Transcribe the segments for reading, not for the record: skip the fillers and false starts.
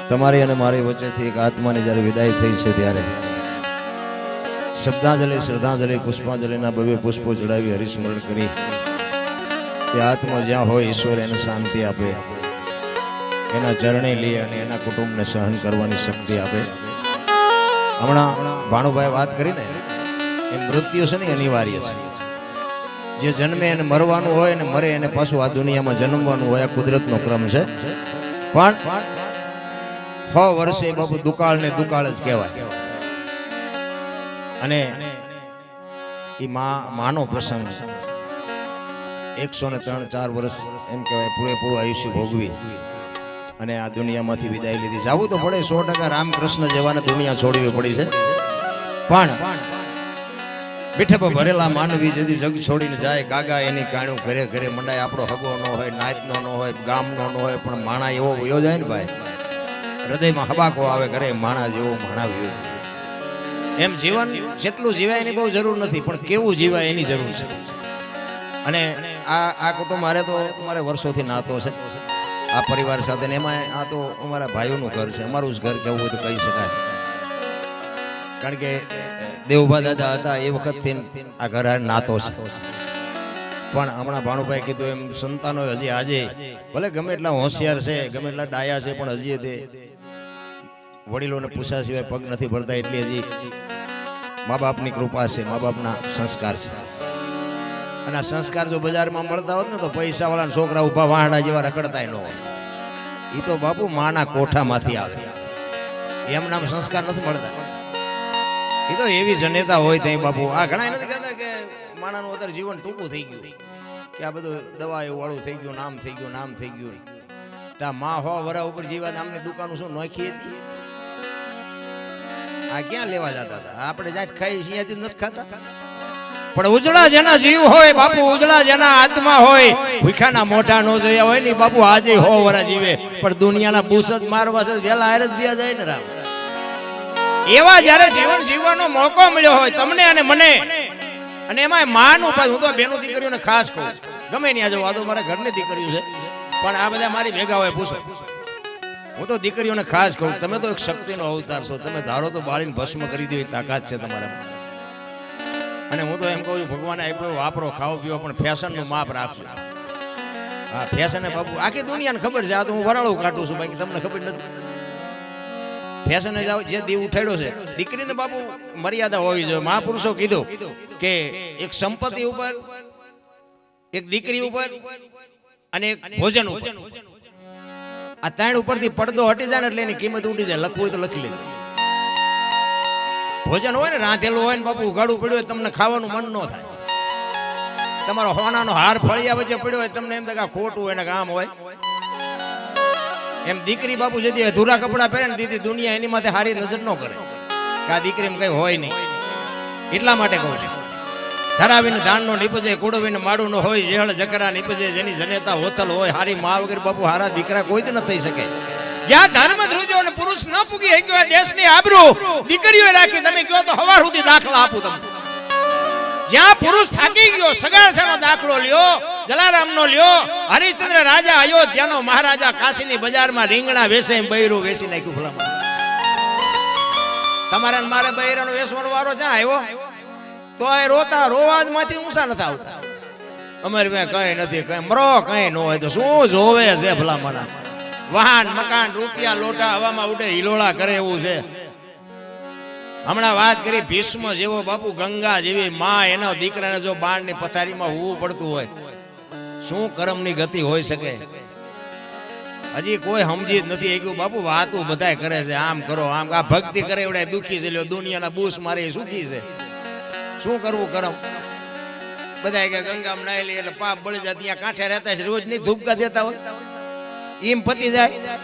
તમારી અને મારી વચ્ચેથી એક આત્માની જ્યારે વિદાય થઈ છે ત્યારે શબ્દાંજલિ શ્રદ્ધાંજલિ પુષ્પાંજલિના ભવ્ય પુષ્પો ચડાવી હરિસ્મરણ કરી એ આત્મા જ્યાં હોય ઈશ્વર એને શાંતિ આપે, એના ચરણે લે અને એના કુટુંબને સહન કરવાની શક્તિ આપે. હમણાં ભાણુભાઈ વાત કરીને એ મૃત્યુ છે ને અનિવાર્ય છે. જે જન્મે એને મરવાનું હોય ને મરે એને પાછું આ દુનિયામાં જન્મવાનું હોય, આ કુદરતનો ક્રમ છે. પણ 100 વર્ષે બાપુ દુકાળ ને દુકાળ જ કહેવાય. અને એ માનો પ્રસંગ 103-4 વર્ષ એમ કહેવાય પૂરેપૂરું આયુષ્ય ભોગવી અને આ દુનિયામાંથી વિદાય લીધી. જવું તો પડે 100%. રામકૃષ્ણ જેવાને દુનિયા છોડવી પડી છે. પણ બેઠે પર ભરેલા માનવી જેથી જગ છોડીને જાય, કાગા એની કાણું ઘરે ઘરે મંડાય. આપણો હગો ન હોય, નાતનો ન હોય, ગામનો ન હોય, પણ માણા એવો વયો જાય ને ભાઈ, હૃદયમાં હબાકો આવે ઘરે માણા જેવો માણા વયો. એમ જીવન જેટલું જીવાય એની બહુ જરૂર નથી, પણ કેવું જીવાય એની જરૂર છે. અને આ કુટુંબ મારે તો અમારે વર્ષોથી નાતો છે આ પરિવાર સાથે. ને એમાં આ તો અમારા ભાઈઓનું ઘર છે, અમારું જ ઘર કહેવું હોય તો કહી શકાય. કારણ કે દેવભા દાદા હતા એ વખતથી આ ઘર નાતો છે. પણ હમણાં ભાણુભાઈ કીધું એમ સંતાનો હજી આજે ભલે ગમે એટલા હોશિયાર છે, ગમે એટલા ડાયા છે, પણ હજી તે વડીલોને પૂછ્યા સિવાય પગ નથી ભરતા. એટલે હજી મા બાપની કૃપા છે, મા બાપના સંસ્કાર છે. અને આ સંસ્કાર જો બજારમાં મળતા હોત ને તો પૈસા વાળા છોકરા ઉભા વાહડા જેવા રખડતા ન હોય. એ તો બાપુ માના કોઠામાંથી આવે, એમ નામ સંસ્કાર નથી મળતા. એ તો એવી જનેતા હોય ત્યાં બાપુ. આ ઘણા નથી કહેતા કે માણાનું અત્યારે જીવન ટૂંકું થઈ ગયું, કે આ બધું દવા એવું વાળું થઈ ગયું, નામ થઈ ગયું, નામ થઈ ગયું. માં 100 વરા ઉપર જીવા નામની દુકાનો શું નોખી હતી? આ ક્યાં લેવા જતા હતા? આપણે જ્યાં ખાઈ છીએ ત્યાંથી નથી ખાતા. પણ ઉજળા જેના જીવ હોય બાપુ, ઉજળા જેના આત્મા હોય, ભૂખ્યાના મોઢા નો જોયા હોય ને બાપુ, આજે 100 વરા જીવે. પણ દુનિયાના બૂસ જ મારવા છે, વેલા હારે જ વ્યા જાય ને રામ. એવા જયારે જીવન જીવવાનો મોકો મળ્યો હોય તમને અને મને, અને એમાં માનું પાછું, હું તો બેનો દીકરીઓને ખાસ કહું, ગમે ત્યાં જવું, આ તો મારા ઘરની દીકરીઓ છે, પણ આ બધા મારી ભેગા હોય પૂછો. હું તો દીકરીઓને ખાસ કહું, તમે તો એક શક્તિનો અવતાર છો. તમે ધારો તો બાળીને ભસ્મ કરી દેવી તાકાત છે તમારા. અને હું તો એમ કહું છું, ભગવાને આપ્યો વાપરો, ખાઓ પીવો, પણ ફેશનનું માપ રાખજો. હા, ફેશન બાપુ આખી દુનિયાને ખબર છે. આ તો હું વરાળું કાઢું છું, બાકી તમને ખબર નથી. ફેશન જ જે દીવ ઉઠાડ્યો છે. દીકરીને બાપુ મર્યાદા હોવી જોઈએ. મહાપુરુષો કીધું કે એક સંપત્તિ ઉપર, એક દીકરી ઉપર અને એક ભોજન ઉપર, આ 3 ઉપરથી પડદો હટી જાય ને એટલે એની કિંમત ઉડી જાય. લખવું હોય તો લખી લેજો. ભોજન હોય ને રાંધેલું હોય ને બાપુ ઉઘાડું પડ્યું હોય, તમને ખાવાનું મન ન થાય. તમારો હોનાનો હાર ફળિયા વચ્ચે પડ્યો હોય, તમને એમ થાય કે ખોટું હોય ને કામ હોય. એમ દીકરી બાપુ જેથી અધૂરા કપડા પહેરે ને દીદી દુનિયા એની માથે હારી નજર ન કરે કે આ દીકરીમાં કઈ હોય નહીં. એટલા માટે કહું છું, ધરાવીને ધાનનો નીપજે, કુડવીને માડું ન હોય, જેહળ જકરા નીપજે, જેની જનેતા હોતલ હોય. હારી મા વગર બાપુ હારા દીકરા કોઈ જ ન થઈ શકે. જ્યાં ધર્મ ધ્રુજો અને પુરુષ ન પૂગી શક્યો દેશની આબરૂ દીકરીઓ રાખી. તમે કહો તો હવાર સુધી દાખલા આપું તમને. જ્યાં પુરુષ થાકી ગયો સગાસેનો દાખલો લ્યો, જલારામનો લ્યો, હરિશ્ચંદ્ર રાજા અયોધ્યાનો મહારાજા કાશીની બજારમાં રીંગણા વેસે બૈરું વેસી નાખ્યું. ભલામાં તમારે મારે બૈરાનો વેસવાનો વારો જ્યાં આવ્યો તો એ રોતા રોવાજ માંથી ઊંચા નથી આવતા. અમારે મેં કઈ નથી, કઈ મરો કઈ ન હોય તો શું જોવે છે ભલામણ? વાહન મકાન રૂપિયા લોટા હવામાં ઉડે હિલોળા કરે એવું છે. હમણાં વાત કરી ભીષ્મ જેવો બાપુ, ગંગા જેવી માં, એના દીકરાને જો બાણની પથારીમાં હોવું પડતું હોય, શું કર્મની ગતિ હોઈ શકે? હજી કોઈ સમજી જ નથી શક્યું બાપુ. વાતું બધાય કરે છે, આમ કરો આમ. આ ભક્તિ કરે એવડે દુખી છે, દુનિયાના બૂસ મારે સુખી છે. શું કરવું કરમ? બધા કે ગંગામાં નાઈ લે એટલે પાપ બળી જાય. ત્યાં કાંઠે રહેતા છે, રોજ ની ધૂપકા દેતા હોય, એમ પતી જાય.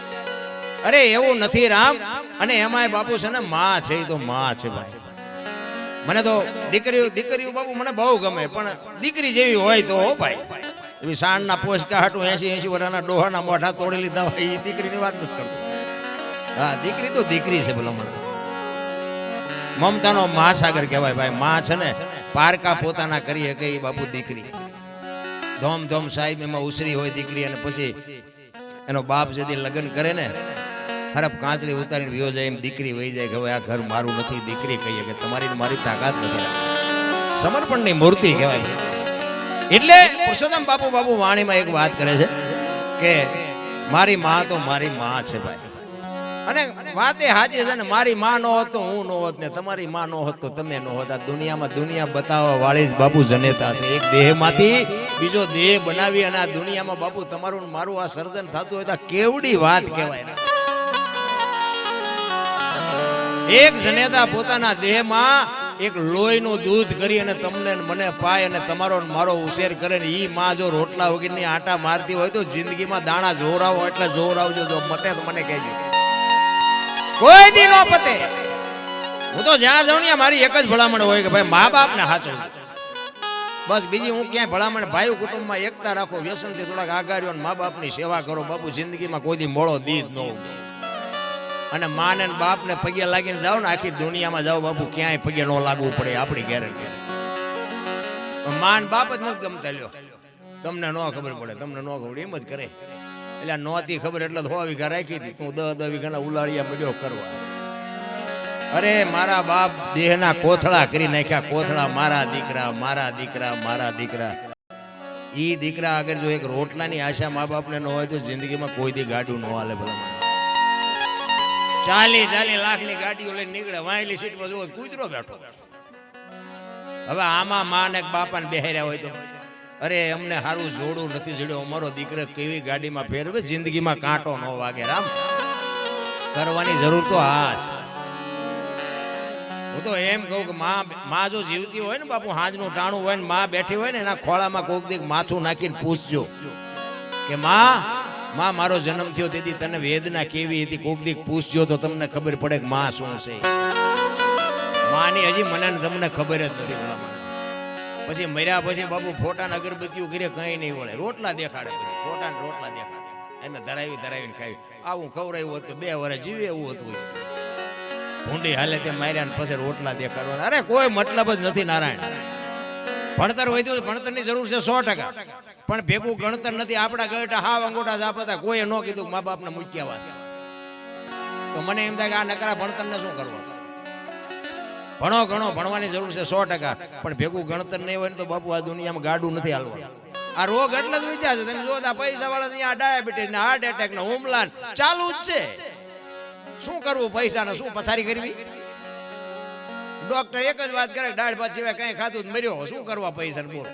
અરે એવું નથી રામ. અને એમાંય બાપુ છે ને માં છે, એ તો માં છે ભાઈ. મને તો દીકરીઓ બાપુ મને બહુ ગમે, પણ દીકરી જેવી હોય તો ભાઈ. એવી સાંજના પોચકા હાટું 80 વર્ષના ડોહાના મોઢા તોડી લીધા હોય, એ દીકરીની વાત નથી કરતો. હા, દીકરી તો દીકરી છે ભલામણ. મમતાનો મહાસાગર કહેવાય ભાઈ. માં છે ને પારકા પોતાના કરી શકે એ બાપુ દીકરી. ધોમ ધોમ સાહેબ એમાં ઉસરી હોય દીકરી. અને પછી એનો બાપ જેથી લગ્ન કરે ને ખરાબ કાંચડી ઉતારીને વિયો જાય એમ દીકરી વહી જાય કે હવે આ ઘર મારું નથી. દીકરી કહીએ કે તમારી ને મારી તાકાત નથી. સમર્પણની મૂર્તિ કહેવાય. એટલે પુરુષોત્તમ બાપુ વાણીમાં એક વાત કરે છે કે મારી માં તો મારી માં છે ભાઈ. અને વાત એ હાજી છે ને, મારી માં નો હોત તો હું નો હોત ને તમારી માં નો હોત તો તમે નો હોત. આ દુનિયામાં દુનિયા બતાવવા વાળી જ બાપુ જનેતા છે. એક દેહમાંથી બીજો દેહ બનાવી અને આ દુનિયામાં બાપુ તમારું મારું આ સર્જન થતું હોય તો કેવડી વાત કહેવાય. એક જનેતા પોતાના દેહમાં એક લોહીનું દૂધ કરી અને તમને મને પાય અને તમારો મારો ઉછેર કરે ને ઈ માં જો રોટલા વગરની આટા મારતી હોય તો જિંદગીમાં દાણા જોરાવો એટલે જોરાવજો. જો મટે તો મને કહેજો, કોઈ દી નો પતે. હું તો જ્યાં જાઉં ને મારી એક જ ભલામણ હોય કે ભાઈ મા બાપ ને સાચો. બસ બીજી હું ક્યાંય ભલામણ. ભાઈ કુટુંબમાં એકતા રાખો, વ્યસનથી થોડાક આગાર્યો, મા બાપની સેવા કરો. બાપુ જિંદગીમાં કોઈ દી મોડો દીધ ન ઉગે. અને મા ને બાપ ને પગે લાગીને જાઓ ને આખી દુનિયામાં જાઓ બાપુ, ક્યાંય પગે ન લાગવું પડે આપણી ગેરંટી. મા ને બાપ જ નથી ગમતા. લ્યો તમને ન ખબર પડે, તમને ન ખબર એમ જ કરે. એટલે નહોતી ખબર એટલે 100 વીઘા રાખી હતી, હું 10 વીઘાના ઉલાળિયા મળ્યો કરવા. અરે મારા બાપ દેહના કોથળા કરી નાખ્યા. કોથળા મારા દીકરા, મારા દીકરા, મારા દીકરા. ઈ દીકરા આગળ જો એક રોટલાની આશા મા બાપને ન હોય તો જિંદગીમાં કોઈ દી ગાડું ન હાલે. ભલા 40 લાખની ગાડીઓ લઈને નીકળે, વાયલી સીટમાં જોવો કૂતરો બેઠો. હવે આમાં મા ને બાપાને બેહાર્યા હોય તો અરે અમને સારું જોડું નથી જડ્યો, અમારો દીકરો કેવી ગાડીમાં ફેરવે, જિંદગીમાં કાંટો ન વાગે. રામ કરવાની જરૂર તો આ છે. હું તો એમ કહું કે માં જો જીવતી હોય ને બાપુ, હાજનું ટાણું હોય ને માં બેઠી હોય ને એના ખોળામાં કોક દીક માથું નાખીને પૂછજો કે માં મારો જન્મ થયો તેથી તને વેદના કેવી હતી. કોક દીક પૂછજો તો તમને ખબર પડે કે માં શું છે. માની હજી મને તમને ખબર જ નથી. પછી મર્યા પછી બાપુ ફોટાને અગરબત્તીઓ કરે કઈ નહીં વળે, રોટલા દેખાડે. પછી ફોટાને રોટલા દેખાડે, એમ ધરાવીને ખાવી. આવું ખવડાવ્યું હતું 2 વર્ષ જીવે એવું હતું. ભૂંડી હાલે તે માર્યા ને પછી રોટલા દેખાડવાના. અરે કોઈ મતલબ જ નથી નારાયણ. ભણતર હોય તો ભણતરની જરૂર છે 100%, પણ ભેગું ગણતર નથી. આપણા ગળટા હાવ અંગોઠા જાપતા. કોઈએ ન કીધું મા બાપને મૂક્યા છે. તો મને એમ થાય કે આ નકરા ભણતરને શું કરવા. ભણો ઘણો ભણવાની જરૂર છે 100%, પણ ભેગું ગણતર નહીં હોય ને તો બાપુ આ દુનિયામાં ગાડું નથી હાલવા. આ રોગ એટલે જ વિદ્યા છે. તમે જોતા પૈસા વાળા અહીંયા ડાયાબિટીસ ને હાર્ટ એટેક ને હુમલા ચાલુ જ છે. શું કરવું પૈસા ને, શું પથારી કરવી. ડોક્ટર એક જ વાત કરે, દાળ ભાત સિવાય કઈ ખાધું મર્યો. શું કરવા પૈસા બોલો.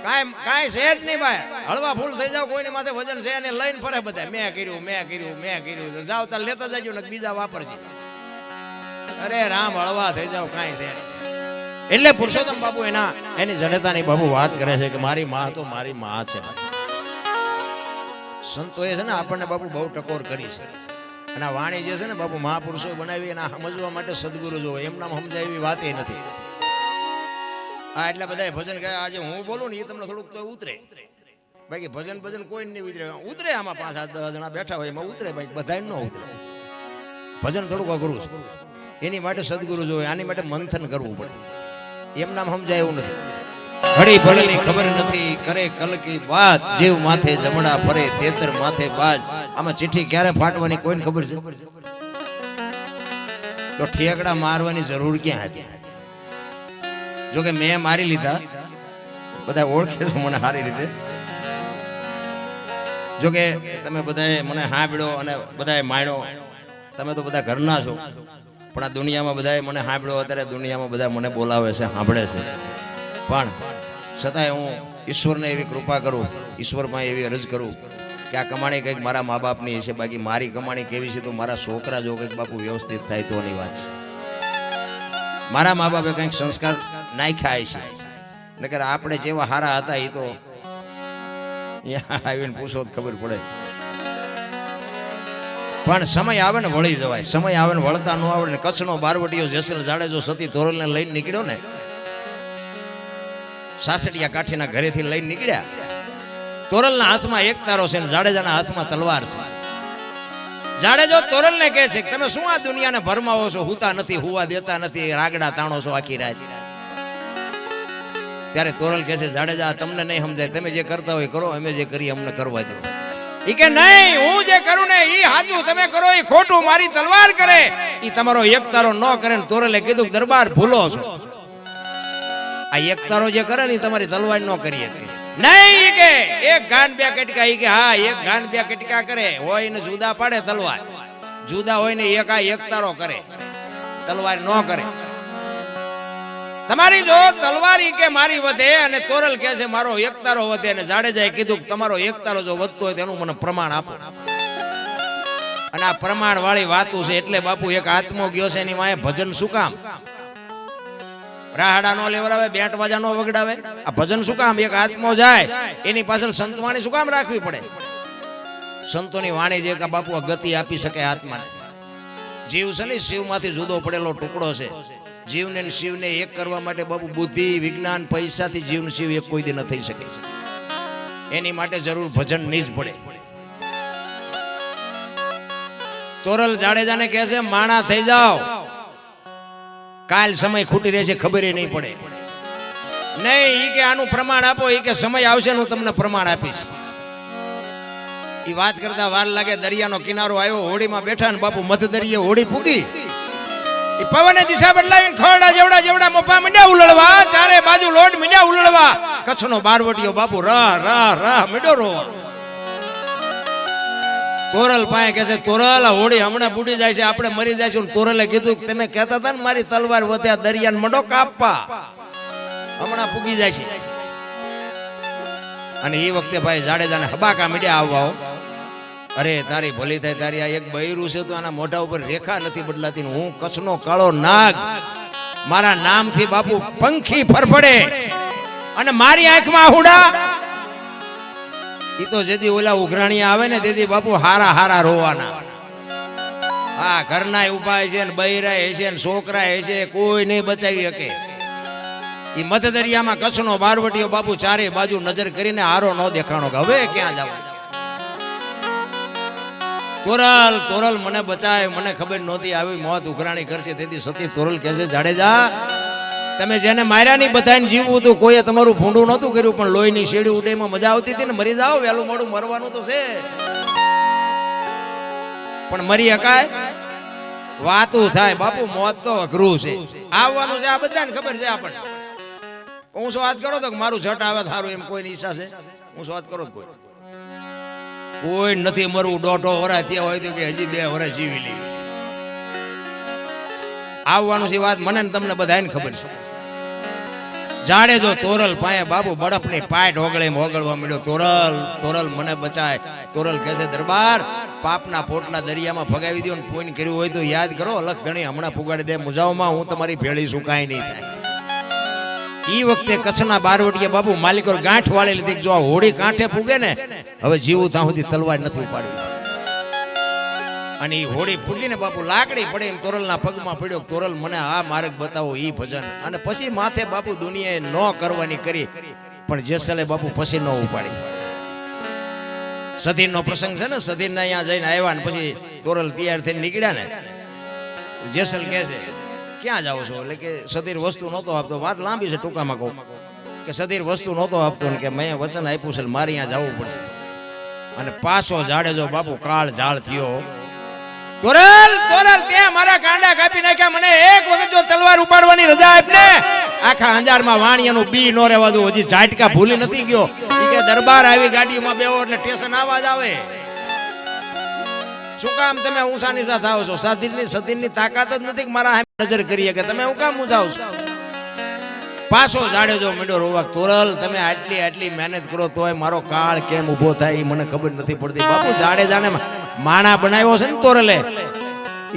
કાંઈ છે જ નહીં ભાઈ. હળવા ફૂલ થઈ જાવ, કોઈની માથે વજન છે અને લઈને ફરે બધા. મેં કર્યું જાવ તાર લેતા જજો ને બીજા વાપરશે. અરે રામ હળવા થઈ જાવ, કાંઈ છે. એટલે પુરુષોત્તમ બાપુ એની જનતાની બાપુ વાત કરે છે કે મારી માં તો મારી માં છે. સંતોએ છે ને આપણને બાપુ બહુ ટકોર કરી છે. અને આ વાણી જે છે ને બાપુ મહાપુરુષો બનાવી અને સમજવા માટે સદગુરુ જો એમના સમજાય એવી વાત એ નથી. આ એટલે બધા ભજન ગયા. આજે હું બોલું ને એ તમને થોડુંક તો ઉતરે. બાકી ભજન કોઈ નહીં ઉતરે. આમાં 5-7-10 જણા બેઠા હોય એમાં ઉતરે, બાકી બધા ન ઉતરે. ભજન થોડુંક અઘરું છે. એની માટે સદગુરુ જોવે. આની માટે મંથન કરવું પડે. એમ નામ સમજાય એવું નથી. ઘડી ભળેલી ખબર નથી, કરે કલકી વાત, જીવ માથે જમણા ફરે તેતર માથે બાજ. આમાં ચિઠ્ઠી ક્યારે ફાટવાની કોઈને ખબર છે? તો ઠેકડા મારવાની જરૂર ક્યાં હતી? જો કે મેં મારી લીધા, બધા ઓળખે છે મને સારી રીતે. જો કે તમે બધાએ મને સાંભળ્યો અને બધાએ માણ્યો. તમે તો બધા ઘરના છો, પણ આ દુનિયામાં બધાએ મને સાંભળ્યો. અત્યારે દુનિયામાં બધા મને બોલાવે છે, સાંભળે છે. પણ છતાંય હું ઈશ્વરને એવી કૃપા કરું, ઈશ્વરમાં એવી અરજ કરું કે આ કમાણી કંઈક મારા મા બાપની હશે. બાકી મારી કમાણી કેવી છે તો મારા છોકરા જો કંઈક બાપુ વ્યવસ્થિત થાય તોની વાત છે. મારા મા બાપે કંઈક સંસ્કાર નાખ્યા છે. નકર આપણે જેવા હારા હતા એ તો આવીને પૂછો તો ખબર પડે. પણ સમય આવે ને વળી જવાય. સમય આવે ને વળતા ન આવડે. કચ્છનો બારવટીયો જેસલ જાડેજો સતી તોરલને લઈને નીકળ્યો ને, સાસડિયા કાઠીના ઘરેથી લઈને નીકળ્યા. તોરલના હાથમાં એક તારો છે ને જાડેજાના હાથમાં તલવાર છે. જાડેજો તોરલને કહે છે તમે શું આ દુનિયાને ભરમાવો છો, હુતા નથી, હુવા દેતા નથી, રાગડા તાણો છો આખી રાત. ત્યારે તોરલ કહે છે જાડેજા તમને નહીં સમજાય, તમે જે કરતા હોય કરો, અમે જે કરીએ અમને કરવા દો. ઈ કે નહીં, હું જે કરું ને ઈ સાચું, તમે કરો ઈ ખોટું. મારી તલવાર કરે ઈ તમારો એકતારો ન કરે ને તોરલે કીધું દરબાર ભૂલો છો. આ એકતારો જે કરે ને તમારી તલવાર ન કરી શકે. નહીં કે એક ગાન બે કટકા, ઈ કે હા એક ગાન બે કટકા કરે હોય ને જુદા પાડે તલવાર, જુદા હોય ને એક આ એકતારો કરે, તલવાર ન કરે. તમારી જો તલવારી કે મારી વધે અને તોરલ કહે છે મારો એકતારો વધે, અને જાડેજાએ કીધું કે તમારો એકતારો જો વધતો હોય તેનું મને પ્રમાણ આપો. અને આ પ્રમાણ વાળી વાતું છે એટલે બાપુ એક આત્મો ગયો છે એની માએ ભજન શું કામ? રાહડા નો લેવડાવે, બેન્ટ વાજા નો વગડાવે, આ ભજન શું કામ? એક આત્મો જાય એની પાછળ સંતવાણી શું કામ રાખવી પડે? સંતોની વાણી જે કે બાપુ ગતિ આપી શકે આત્માને. જીવ છે ને શિવમાંથી જુદો પડેલો ટુકડો છે. જીવને શિવને એક કરવા માટે બાપુ બુદ્ધિ વિજ્ઞાન પૈસાથી જીવન શિવ એક કોઈ દી ન થઈ શકે. એની માટે જરૂર ભજન ની જ પડે. તોરલ જાડેજાને કહે છે માણા થઈ જાઓ, કાલ સમય ખૂટી રહેશે ખબર નહીં પડે. નહીં, ઈ કે આનું પ્રમાણ આપો, ઈ કે સમય આવશે હું તમને પ્રમાણ આપીશ. ઈ વાત કરતા વાર લાગે, દરિયાનો કિનારો આવ્યો, હોડીમાં બેઠા ને બાપુ મધ દરિયે હોડી પૂગી. ઈ પવને દિશા બદલાવીને ખોરડા જેવડા જેવડા મોપા મીંડ્યા ઉલળવા, ચારે બાજુ લોટ મીંડ્યા ઉલળવા. કચ્છનો બારવટીયો બાપુ રહ રહ રહ મીંડો રોવા. તોરલ પાસે કહે છે તોરલ હોડી હમણાં બુડી જાય છે, આપણે મરી જઈશું. તોરલે કીધું કે તમે કહેતા હતા ને મારી તલવાર વધ્યા દરિયાને મંડો કાપવા, હમણાં પૂગી જાય છે. અને એ વખતે ભાઈ જાડેજાને હબાકા મીડ્યા આવવા. અરે તારી ભલી થાય, તારી આ એક બૈરું છે તો આના મોઢા ઉપર રેખા નથી બદલાતી. હું કચ્છનો કાળો નાગ, મારા નામથી બાપુ પંખી ફરફડે અને મારી આંખમાં આહુડા. ઈ તો જેદી ઓલા ઉઘરાણી આવે ને તેથી બાપુ હારા હારા રોવાના. હા, ઘરના ઉભા છે ને બૈરા છે ને છોકરા છે, કોઈ નહીં બચાવી શકે. ઈ મધ દરિયામાં કચ્છનો બારવટીયો બાપુ ચારે બાજુ નજર કરીને હારો ન દેખાણો કે હવે ક્યાં જવા. તોરલ તોરલ મને બચાય, મને ખબર નહોતી આવી મોત ઉઘરાણી કરશે. તેથી સતી તોરલ કહે છે જાડેજા તમે જેને માર્યા નહીં બધાને જીવવું હતું, કોઈએ તમારું ભૂંડું નહોતું કર્યું, પણ લોહીની શેડી ઉડેમાં મજા આવતી હતી ને. મરી જાઓ, વહેલું મોડું મરવાનું તો છે, પણ મરી હકાય? વાતું થાય બાપુ, મોત તો અઘરું છે. આવવાનું છે આ બધાને ખબર છે આપણને. હું શું વાત કરો તો મારું ઝટ આવે સારું એમ કોઈની ઈચ્છા છે? હું શું વાત કરો કોઈ નથી મરવું. 1.5 વર્ષ થયા હોય તો કે હજી 2 વર્ષ જીવી લેવી. આવવાનું છે વાત મને ને તમને બધાને ખબર છે. જાડેજો તોરલ પાયે બાબુ બળફની પાટ ઓગળે ઓગળવા મળ્યો. તોરલ તોરલ મને બચાય. તોરલ કહે છે દરબાર પાપના પોટલા દરિયામાં ફગાવી દો ને પૂન કર્યું હોય તો યાદ કરો, અલગ ધણી હમણાં પુગાડી દે મુજાવમાં, હું તમારી ભેળી શું કાંઈ નહીં થાય. ઈ વખતે કચ્છના બારવટીએ બાપુ માલિકો ગાંઠ વાળી લીધી, જો હોડી કાંઠે પૂગે ને હવે જીવું ત્યાં સુધી તલવાર નથી ઉપાડવી. અને ઈ હોડી પૂગીને બાપુ લાકડી પડે એમ તોરલના પગમાં પડ્યો. તોરલ મને આ માર્ગ બતાવો, ઈ ભજન. અને પછી માથે બાપુ દુનિયાએ ન કરવાની કરી, પણ જેસલે બાપુ પછી ન ઉપાડી. સધીરનો પ્રસંગ છે ને, સધીરને અહીંયા જઈને આવ્યા ને પછી તોરલ તૈયાર થઈને નીકળ્યા ને, જેસલ કહે છે ક્યાં જાઓ છો? એટલે કે સધીર વસ્તુ નહોતો આપતો. વાત લાંબી છે, ટૂંકામાં કહું કે સધીર વસ્તુ નહોતો આપતો ને કે મેં વચન આપ્યું છે મારે અહીંયા જવું પડશે. અને પાછો જાડેજો બાપુ કાળ ઝાળ થયો. તોરલ તોરલ ત્યાં મારા કાંડા કાપી નાખ્યા, મને એક વખત જો તલવાર ઉપાડવાની રજા આપ ને, આખા અંજારમાં વાણિયાનું બી નો રહેવા દઉં. હજી ઝાટકા ભૂલી નથી ગયો. ઈ કે દરબાર આવી ગાડીમાં બેવો એટલે સ્ટેશન આવાજ આવે. શું કામ તમે ઊંચા નીચા થાવ છો? સધીરની તાકાત જ નથી કે મારા નજર કરીએ કે તમે હું કામ મૂંઝાવ છો? પાછો જાડેજો મીંડો રોવા. તોરલ તમે આટલી મહેનત કરો તોય મારો કાળ કેમ ઉભો થાય એ મને ખબર નથી પડતી. બાપુ જાડેજાને માણા બનાવ્યો છે ને તોરલે,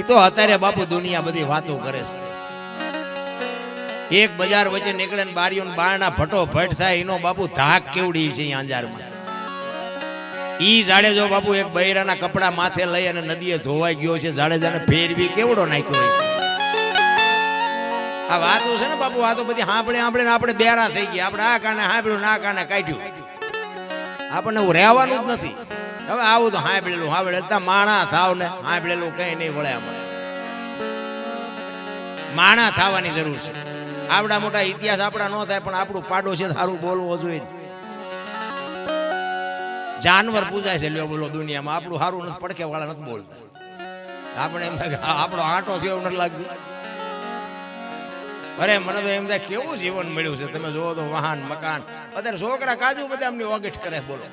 એ તો અત્યારે બાપુ દુનિયા બધી વાતો કરે છે. એક બજાર વચ્ચે નીકળે ને બારીઓ બારણા ફટોફટ થાય એનો બાપુ ધાક કેવડી છે અંજારમાં. ઈ જાડેજો બાપુ એક બૈરાના કપડા માથે લઈ અને નદીએ ધોવાઈ ગયો છે. જાડેજાને ફેરવી કેવડો નાખ્યો છે. આ વાતો છે ને બાપુ, વાતો બધી સાંભળે આપણે બેરા થઈ ગયા. આપણે આ કાને સાંભળ્યું ના કાને કાઢ્યું, આપણને એવું રહેવાનું જ નથી. હવે આવું તો સાંભળેલું સાંભળે માણા થાવ ને, સાંભળેલું કઈ નહીં વળે. આમાં માણા થવાની જરૂર છે. આવડા મોટા ઇતિહાસ આપણા ન થાય, પણ આપણું પાડોશી સારું બોલવો જોઈએ. જાનવર પૂજાય છે લ્યો બોલો દુનિયામાં. આપણું સારું નથી, પડખે વાળા નથી બોલતા. આપણે એમ થાય કે આપણો આંટો છે એવું નથી લાગતું. અરે મને તો એમ થાય કેવું જીવન મળ્યું છે. તમે જોવો તો વાહન મકાન, અત્યારે છોકરા કાજુ બદામની ઓગેટ કરે બોલો.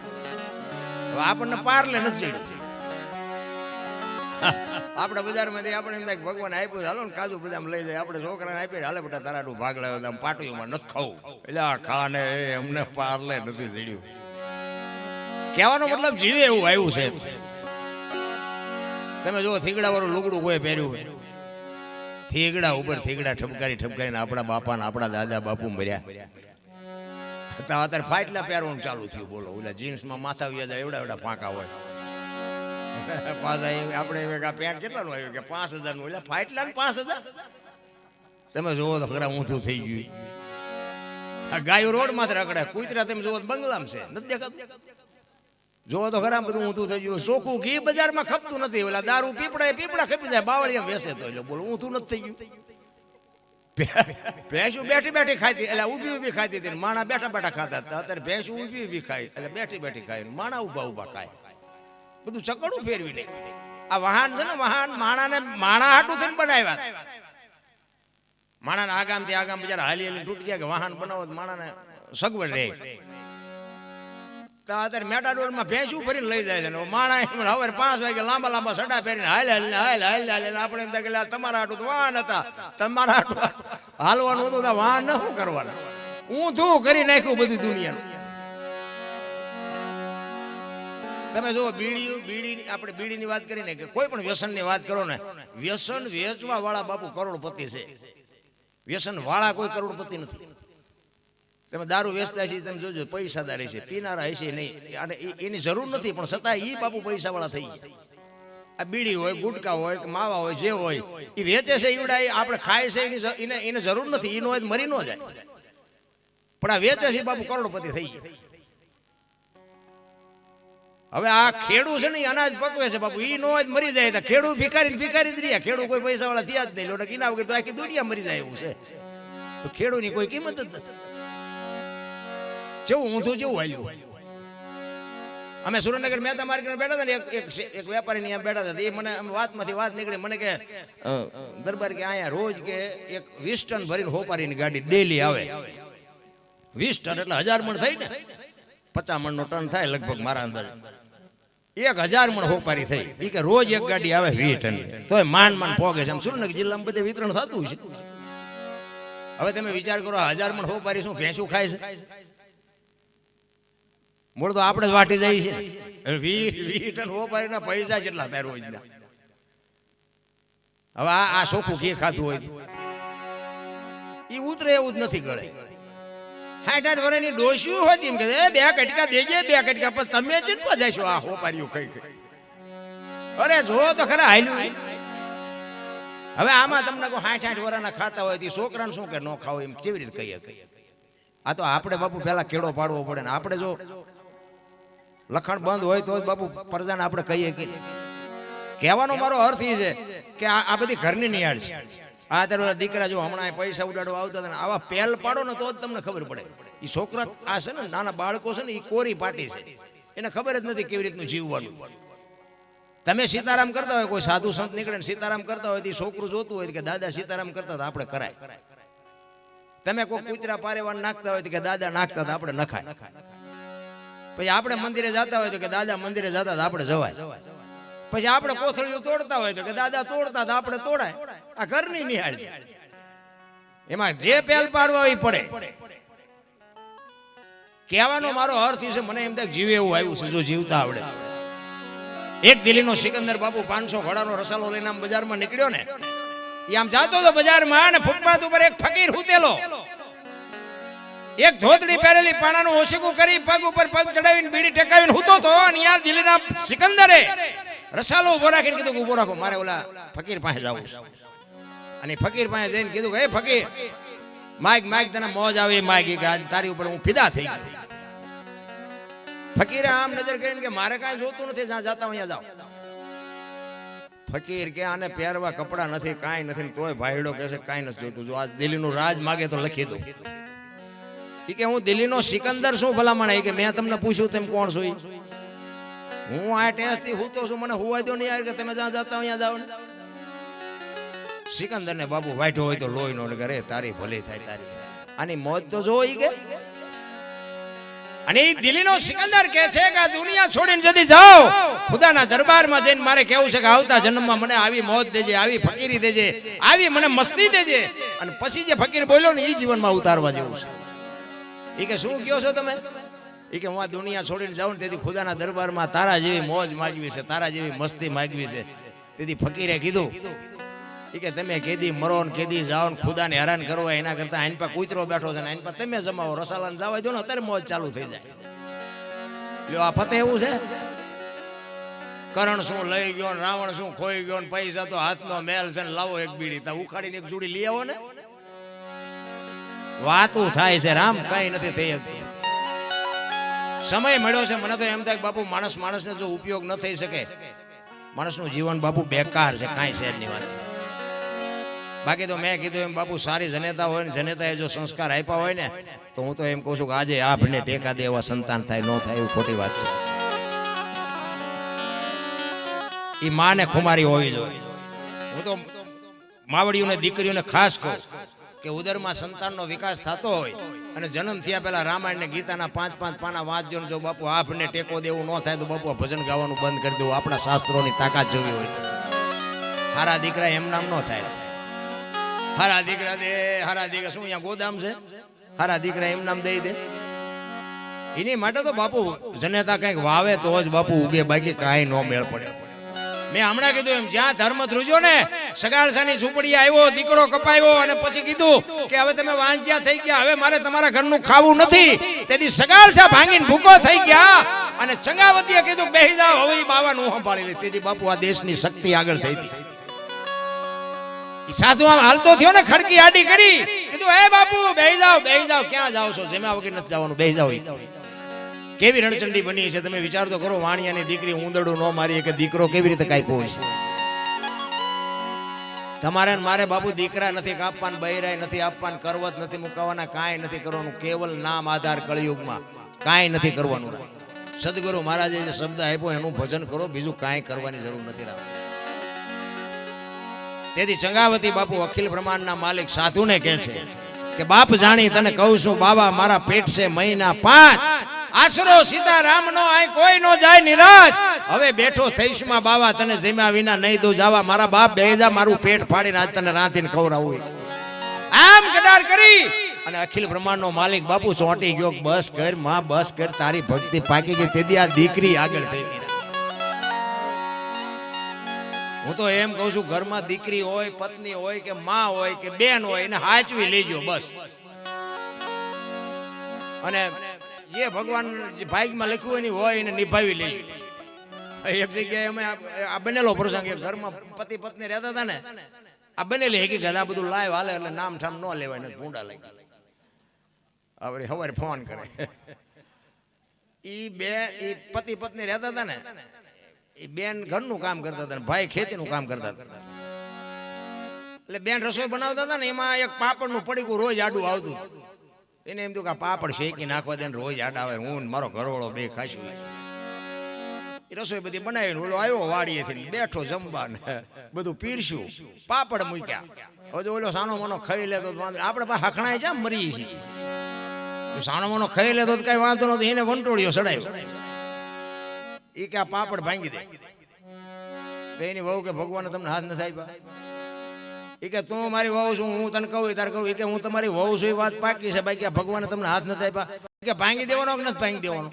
આપણને પારલે નથી ચડ્યું. આપણે બજારમાંથી આપણે એમ થાય કે ભગવાન આપ્યું હાલો ને કાજુ બદામ લઈ જાય. આપણે છોકરાને આપી હાલે બેટા તારાનું ભાગ લાવ્યો આમ પાટીઓમાં નથી ખાવું. એટલે આ ખાને અમને પારલે નથી ચડ્યું. કહેવાનો મતલબ જીવે એવું આવ્યું છે. તમે જો થીગડા વાળું લુગડું કોઈ પહેર્યું, થીગડા ઉપર થીગડા ઠપકારીને આપણા બાપા ને આપણા દાદા બાપુ મર્યા. અત્યારે ફાટલા પહેરવાનું ચાલુ થયું બોલો. ઓલા જીન્સમાં માથા વ્યાજા એવડા પાંકા હોય. પાછા આપણે પેન્ટ કેટલાનું આવ્યું કે 5000 નું. એટલે ફાટલા ને 5000. તમે જોવો તો ખરા ઊંધું થઈ ગયું. ગાયો રોડ માંથી રખડે, કૂતરા તમે જોવો બંગલામ છે નથી દેખાતું. જોવો તો ખરા બધું ઊંધું થઈ ગયું. ચોખ્ખું ઘી બજારમાં ખપતું નથી. ઓલા દારૂ પીપડા ખપી જાય, બાવળિયા વેસે તો એટલે બોલો ઊંધું નથી થઈ ગયું. ભેંસું બેઠી ખાતી, એટલે ઊભી ખાતી હતી. માણા બેઠા ખાતા હતા. અત્યારે ભેંસું ઊભી ખાય, એટલે બેઠી ખાય. માણા ઊભા ખાય. બધું ચકડું ફેરવી નહીં. આ વાહન છે ને, વાહન માણા હાટું થઈને બનાવ્યા. માણાને આગામથી આગામ બિચારા હાલી તૂટી ગયા કે વાહન બનાવો માણાને સગવડ રહે. તો અત્યારે મેટાડોરમાં ભેંસું ભરીને લઈ જાય છે. માણા હવે 5 વાગે લાંબા સડા પહેરીને હાલ આપણે એમ થાય કે તમારા હાટું તો વાહન હતા, તમારા હાટું હાલવાનું હતું, વાહન ન શું કરવાના. ઊંધું કરી નાખ્યું બધી દુનિયાનું. તમે જો બીડી આપણે બીડીની વાત કરીને કે કોઈ પણ વ્યસનની વાત કરો ને, વ્યસન વેચવા વાળા બાપુ કરોડપતિ છે. વ્યસન વાળા કોઈ કરોડપતિ નથી. તમે દારૂ વેચતા છે તમે જોજો પૈસાદાર છે, પીનારા હશે નહીં, અને એની જરૂર નથી પણ છતાં એ બાપુ પૈસા વાળા થઈ ગયા. આ બીડી હોય, ગુટકા હોય, માવા હોય, જે હોય એ વેચે છે. ઈવડા આપણે ખાય છે, એને જરૂર નથી. એનો હોય મરી ન જાય, પણ આ વેચે છે બાપુ કરોડપતિ થઈ ગયા. હવે આ ખેડૂ છે ને અનાજ પકવે છે બાપુ, ઈ નો જ મરી જાય તો ખેડૂ ભિખારી જ રહ્યા. ખેડૂ કોઈ પૈસા વાળા થયા જ નહીં. લોટા કિના વગર તો આખી દુનિયા મરી જાય એવું છે. તો ખેડૂની કોઈ કિંમત જ નથી. જેવું ઊંધું જેવું હાલ્યું. અમે સુરેન્દ્રનગર મહેતા માર્કેટ બેઠા હતા ને, એક વેપારી ની બેઠા હતા. એ મને વાતમાંથી વાત નીકળી. મને કે દરબાર કે અહીંયા રોજ કે એક 20 ટન ભરીને હોપારીની ગાડી ડેલી આવે. 20 ટન એટલે 1000 મણ થઈ ને, 50 મણનો ટન થાય લગભગ મારા અંદાજે. 1000 મણ હોપારી થઈ. એ કે રોજ એક ગાડી આવે 20 ટન, તોય માંડ પોગે છે. આમ સુરેન્દ્રનગર જિલ્લામાં બધે વિતરણ થતું છે. હવે તમે વિચાર કરો, 1000 મણ હોપારી શું ભેંસું ખાય છે? મૂળ તો આપણે જ વાટી જાય છે. 20 ટન હોપારીના પૈસા કેટલા થાય રોજના? હવે આ ચોખ્ખું ઘી ખાતું હોય એ ઉતરે એવું જ નથી ગળે. 60 વર્ષની ડોસ્યું હોતી એમ કે 2 કટકા દેજે, 2 કટકા. પણ તમે ચીનપા જશો આ હોપારીઓ ખાઈ. અરે જો તો ખરા હાલ્યું. હવે આમાં તમને કોઈ 60 વર્ષના ખાતા હોય છોકરાને શું કે ન ખાવ એમ કેવી રીતે કહીએ? આ તો આપણે બાપુ પેલા કેળો પાડવો પડે ને. આપણે જો લખાણ બંધ હોય તો જ બાપુ પ્રજાને આપણે કહીએ કે. કહેવાનો મારો અર્થ એ છે કે આ બધી ઘરની નિહાળ છે. આ તારા દીકરા જો હમણાં પૈસા ઉડાડવા આવતા હતા ને, આવા પહેલ પાડો ને તો જ તમને ખબર પડે. એ છોકરા આ છે ને, નાના બાળકો છે ને, એ કોરી પાટી છે. એને ખબર જ નથી કેવી રીતનું જીવવાનું. તમે સીતારામ કરતા હોય, કોઈ સાધુ સંત નીકળે ને સીતારામ કરતા હોય, તો છોકરું જોતું હોય કે દાદા સીતારામ કરતા હતા, આપણે કરાય. તમે કોઈ કૂતરા પારેવાન નાખતા હોય કે દાદા નાખતા હતા, આપણે નખાય. પછી આપણે મંદિરે જતા હોય તો કે દાદા મંદિરે જતા હતા, આપણે જવાય. પછી આપણે કોથળીઓ તોડતા હોય તો કે દાદા તોડતા હતા, આપણે તોડાય. આ ઘરની નિહાળ છે. એમાં જે પહેલ પાડવા હોય પડે. કહેવાનો મારો અર્થ છે, મને એમ થાય જીવે એવું આવ્યું છે જો જીવતા આવડે. એક દિલ્હીનો સિકંદર બાપુ 500 ઘોડાનો રસાલો લઈને આમ બજારમાં નીકળ્યો ને, એ આમ જાતો હતો બજારમાં, અને ફૂટપાથ ઉપર એક ફકીર હુતેલો, એક ધોતડી પહેરેલી પાણાનું ઓશીકું કરી પગ ઉપર પગ ચડાવીને બીડી ટેકાવીને હુતો તો. અને યાર દિલ્હીના સિકંદરે રસાલો ઉભો રાખીને કીધું ઉભો રાખો, મારે ઓલા ફકીર પાસે જવું છે. અને ફકીર પાસે જઈને કીધું કે હે ફકીર, માઈક તને મોજ આવે માઈક, કે આજ તારી ઉપર હું ફિદા થઈ ગયો. ફકીરે આમ નજર કરીને કે મારે કાંઈ જોતું નથી, જ્યાં જાતા અહીંયા જાઓ. ફકીર કે આને પહેરવા કપડા નથી, કાંઈ નથી, તોય ભાઈડો કહે છે કાંઈ નથી જોતું. જો આજ દિલ્હીનું રાજ માગે તો લખી દો. એ કે હું દિલ્હીનો સિકંદર શું ભલામણ, કે મેં તમને પૂછ્યું તેમ કોણ છો? હું આ ટેસ્ટ થી હૂતો છું, મને હુવાય દો નહીં યાર કે તમે જ્યાં જતા અહીંયા જાઓ ને. સિકંદર ને બાપુ વાઢ્યો હોય તો લોહી નો કરે, તારી ભલે થાય તારી. આની મોજ તો જો કે અને એ દિલ્હીનો સિકંદર કહે છે કે આ દુનિયા છોડીને જદી જાઓ ખુદાના દરબારમાં જઈને મારે કેવું છે કે આવતા જન્મમાં મને આવી મોજ દેજે, આવી ફકીરી દેજે, આવી મને મસ્તી દેજે. અને પછી જે ફકીર બોલ્યો ને એ જીવનમાં ઉતારવા જેવું છે. એ કે શું કહો છો તમે? એ કે હું આ દુનિયા છોડીને જાઉં ને તેથી ખુદાના દરબારમાં તારા જેવી મોજ માગવી છે, તારા જેવી મસ્તી માગવી છે. તેથી ફકીરે કીધું એ કે તમે કેદી મરો ને કેદી જાઓ ને ખુદાને હેરાન કરવા એના કરતા આઈન પર કૂતરો બેઠો છે ને આઈન પર તમે જમાવો, રસાલાને જવા દો ને અત્યારે મોજ ચાલુ થઈ જાય. લ્યો આ ફતે એવું છે. કરણ શું લઈ ગયો ને રાવણ શું ખોઈ ગયો ને પૈસા તો હાથનો મેલ છે ને લાવો એક બીડી તા ઉખાડીને એક જોડી લઈ આવો ને. વાતું થાય છે રામ, કઈ નથી થઈ શકતું. સમય મળ્યો છે મને તો એમ થાય બાપુ માણસને જો ઉપયોગ ન થઈ શકે માણસનું જીવન બાપુ બેકાર છે, કાંઈ છે ની વાત. બાકી તો મેં કીધું એમ બાપુ સારી જનેતા હોય ને જનેતાએ જો સંસ્કાર આપ્યા હોય ને તો હું તો એમ કહું છું કે આજે આપને ટેકા દે એવા સંતાન થાય, ન થાય એવું ખોટી વાત છે. એ માને ખુમારી હોવી જોઈએ. હું તો માવડીઓને દીકરીઓને ખાસ કહું કે ઉદરમાં સંતાનનો વિકાસ થતો હોય અને જન્મ થયા પહેલા રામાયણ ને ગીતાના 5-5 પાના વાંચજો ને જો બાપુ આપને ટેકો દેવું ન થાય તો બાપુ ભજન ગાવાનું બંધ કરી દેવું. આપણા શાસ્ત્રોની તાકાત જોવી હોય હારા દીકરા એમ નામ ન થાય. હારા દીકરા દે, હારા દીકરા શું અહીંયા ગોદામ છે? હારા દીકરા એમ નામ દઈ દે. એની માટે તો બાપુ જનેતા કંઈક વાવે તો જ બાપુ ઉગે, બાકી કાંઈ ન મેળ પડે. મેં હમણાં કીધું એમ જ્યાં ધર્મ ધ્રુજો ને સગાળસાની ઝૂંપડી આવ્યો, દીકરો કપાયો અને પછી કીધું કે હવે તમે વાંચ્યા થઈ ગયા, હવે મારે તમારા ઘરનું ખાવું નથી. તેથી સગાળસા ભાંગીને ભૂકો થઈ ગયા અને ચંગાવતીએ કીધું બેહી જાઓ, હવે એ બાવાનું સંભાળી લે. તેથી બાપુ આ દેશની શક્તિ આગળ થઈ હતી. સાધુ આમ હાલતો થયો ને ખડકી આડી કરી કીધું એ બાપુ બેહી જાઓ, બેહી જાઓ. ક્યાં જાઓ છો? જેમાં વગર નથી જવાનું, બેહી જાઓ. કેવી રણચંડી બની છે તમે વિચાર તો કરો. વાણિયાની દીકરી ઊંદડું ન મારી કે દીકરો કેવી રીતે કાપ્યો હોય છે. તમારે મારે બાપુ દીકરા નથી કાપવાના, બૈરાય નથી આપવાના, કરવત નથી મુકાવાના, કાંઈ નથી કરવાનું. કેવલ નામ આધાર કળિયુગમાં કાંઈ નથી કરવાનું. સદગુરુ મહારાજે જે શબ્દ આપ્યો એનું ભજન કરો, બીજું કાંઈ કરવાની જરૂર નથી. તેથી ચંગાવતી બાપુ અખિલ બ્રહ્માંડના માલિક સાધુને કહે છે કે બાપ જાણી તને કહું છું બાબા મારા પેટ છે મહિના 5 આશરો સીતારામ નો આય કોઈ નો જાય નિરાશ. હવે બેઠો થઈશ માં બાબા તને જમ્યા વિના નહીં દો જાવા. મારા બાપ બેહી જા, મારું પેટ ફાડીને આજ તને રાંધીને ખવડાવું. આમ કડાર કરી અને અખિલ બ્રહ્માંડ નો માલિક બાપુ ચોંટી ગયો. બસ કર માં, બસ કર, તારી ભક્તિ પાકી ગઈ. તેથી આ દીકરી આગળ થઈ ગઈ. હું તો એમ કહું છું ઘરમાં દીકરી હોય, પત્ની હોય કે માં હોય કે બેન હોય એને હાચવી લેજો બસ. અને જે ભગવાન ભાગ્યમાં લખ્યું હોય એને નિભાવી લેજો. એક જગ્યાએ અમે આ બનેલો પ્રસંગ, ઘરમાં પતિ પત્ની રહેતા હતા ને, આ બનેલી હકીકત. આ બધું લાઈવ હાલે એટલે નામ ઠામ ન લેવાય ને ભૂંડા લાગી. હવે સવારે ફોન કરે. ઈ પતિ પત્ની રહેતા હતા ને, એ બેન ઘરનું કામ કરતા હતા ને ભાઈ ખેતીનું કામ કરતા હતા. એટલે બેન રસોઈ બનાવતા હતા ને એમાં એક પાપડનું પડીકું રોજ આડું આવતું. એને એમ થયું કે પાપડ શેકી નાખવા દે રોજ આડા આવે, હું મારો ઘરવાળો બે ખાશું. એ રસોઈ બધી બનાવીને ઓલો આવ્યો વાડીએથી બેઠો જમવા ને બધું પીરસ્યું, પાપડ મૂક્યા. હવે ઓલો સાનો મનો ખાઈ લેતો આપણે પાસે હખણાય છે મરી છે. સાનો મનો ખાઈ લેતો કઈ વાંધો નતો, એને વંટોળીઓ ચડાવ્યો. એ કે આ પાપડ ભાંગી દે. એની વહુ કે ભગવાન તમને હાથ નથી આપ્યા. એ કે તું મારી વહુ છું, હું તને કહું તારે કહું. એ કે હું તમારી વહુ છું એ વાત પાકી છે, બાકી આ ભગવાને તમને હાથ નથી આપ્યા. કે ભાંગી દેવાનો કે નથી ભાંગી દેવાનો?